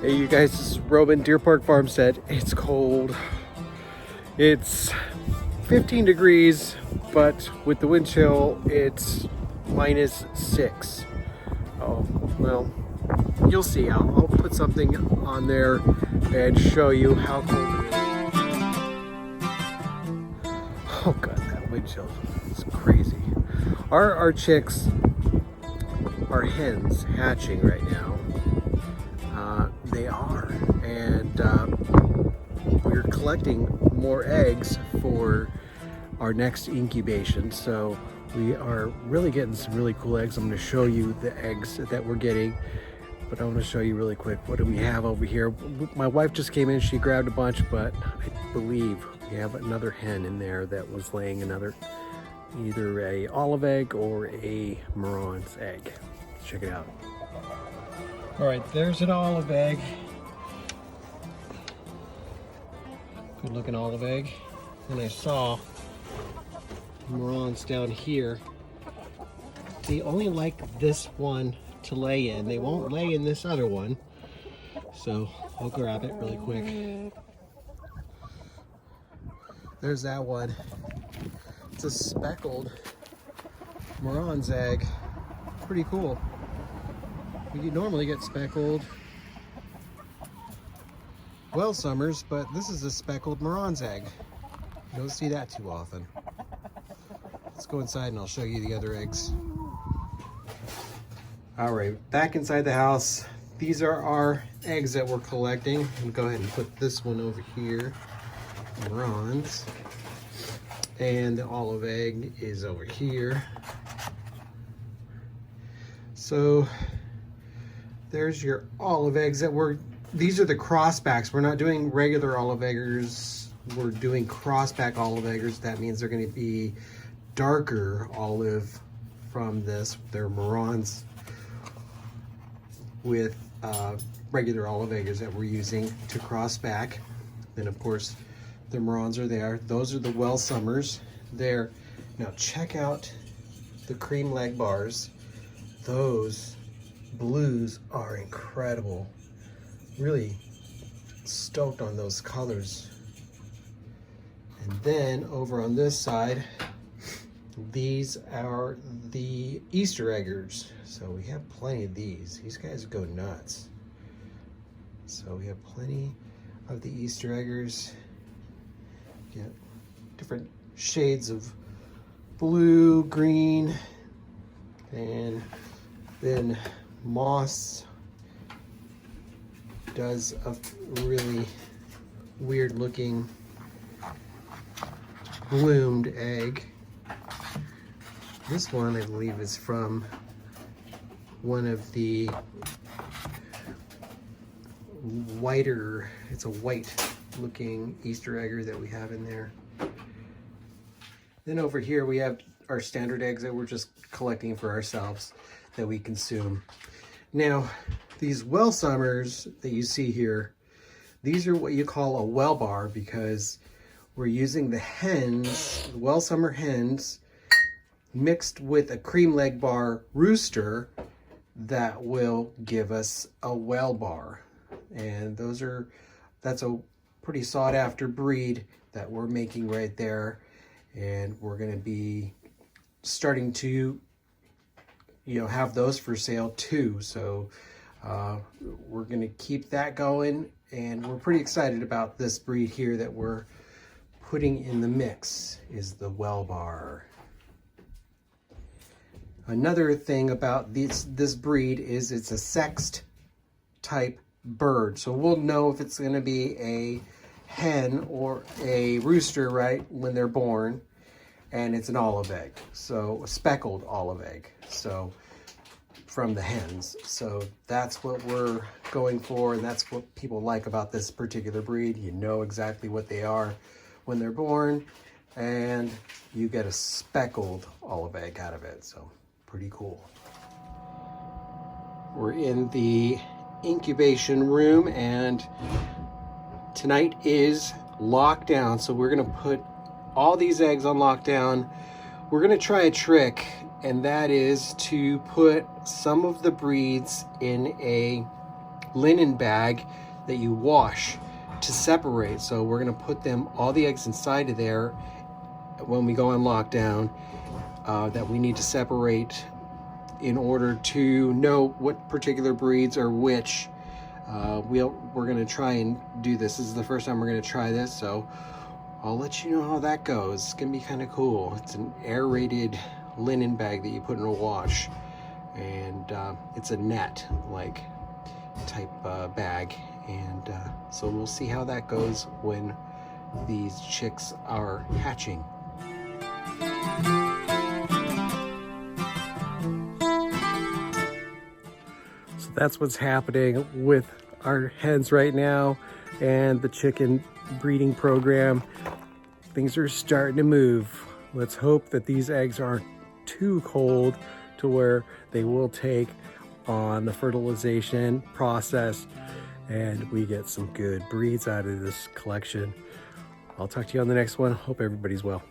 Hey, you guys, this is Roman, Deer Park Farmstead. It's cold. It's 15 degrees, but with the wind chill, it's -6. Oh, well, you'll see. I'll put something on there and show you how cold it is. Oh God, that wind chill is crazy. Our chicks are hens hatching right now. They are, and we're collecting more eggs for our next incubation. So we are really getting some really cool eggs. I'm going to show you the eggs that we're getting, but I want to show you really quick what do we have over here. My wife just came in, she grabbed a bunch, but I believe we have another hen in there that was laying another, either a olive egg or a Morons egg. Check it out. All right, there's an olive egg. Good looking olive egg. And I saw Morons down here. They only like this one to lay in. They won't lay in this other one. So I'll grab it really quick. There's that one. It's a speckled Morons egg. Pretty cool. We normally get speckled well summers, but this is a speckled Morons egg. You don't see that too often. Let's go inside and I'll show you the other eggs. All right, back inside the house. These are our eggs that we're collecting. And go ahead and put this one over here, Morons. And the olive egg is over here. So there's your olive eggs that these are the crossbacks. We're not doing regular olive eggers. We're doing crossback olive eggers. That means they're going to be darker olive from this. They're Morons with regular olive eggers that we're using to crossback. Then of course the Morons are there. Those are the well summers there. Now check out the cream leg bars. Those blues are incredible. Really stoked on those colors. And then over on this side, these are the Easter eggers. So we have plenty of these. These guys go nuts. So we have plenty of the Easter eggers. Get different shades of blue, green, and then moss does a really weird looking bloomed egg. This one I believe is from one of the whiter, it's a white looking Easter egger that we have in there. Then over here we have our standard eggs that we're just collecting for ourselves that we consume. Now, these well summers that you see here, these are what you call a well bar because we're using the hens, the well summer hens, mixed with a cream leg bar rooster that will give us a well bar. And that's a pretty sought after breed that we're making right there. And we're gonna be starting to have those for sale too. So we're gonna keep that going, and we're pretty excited about this breed here that we're putting in the mix is the well bar. Another thing about this breed is it's a sexed type bird. So we'll know if it's gonna be a hen or a rooster right when they're born. And it's an olive egg, so a speckled olive egg, so from the hens. So that's what we're going for, and that's what people like about this particular breed. You know exactly what they are when they're born, and you get a speckled olive egg out of it, so pretty cool. We're in the incubation room, and tonight is lockdown, so we're gonna put all these eggs on lockdown. We're gonna try a trick, and that is to put some of the breeds in a linen bag that you wash to separate. So we're gonna put all the eggs inside of there when we go on lockdown, that we need to separate in order to know what particular breeds are which. We're gonna try and do this. This is the first time we're gonna try this, so I'll let you know how that goes. It's gonna be kind of cool. It's an aerated linen bag that you put in a wash, and it's a net like type bag, and so we'll see how that goes when these chicks are hatching. So that's what's happening with our hens right now and the chicken breeding program. Things are starting to move. Let's hope that these eggs aren't too cold to where they will take on the fertilization process and we get some good breeds out of this collection. I'll talk to you on the next one. Hope everybody's well.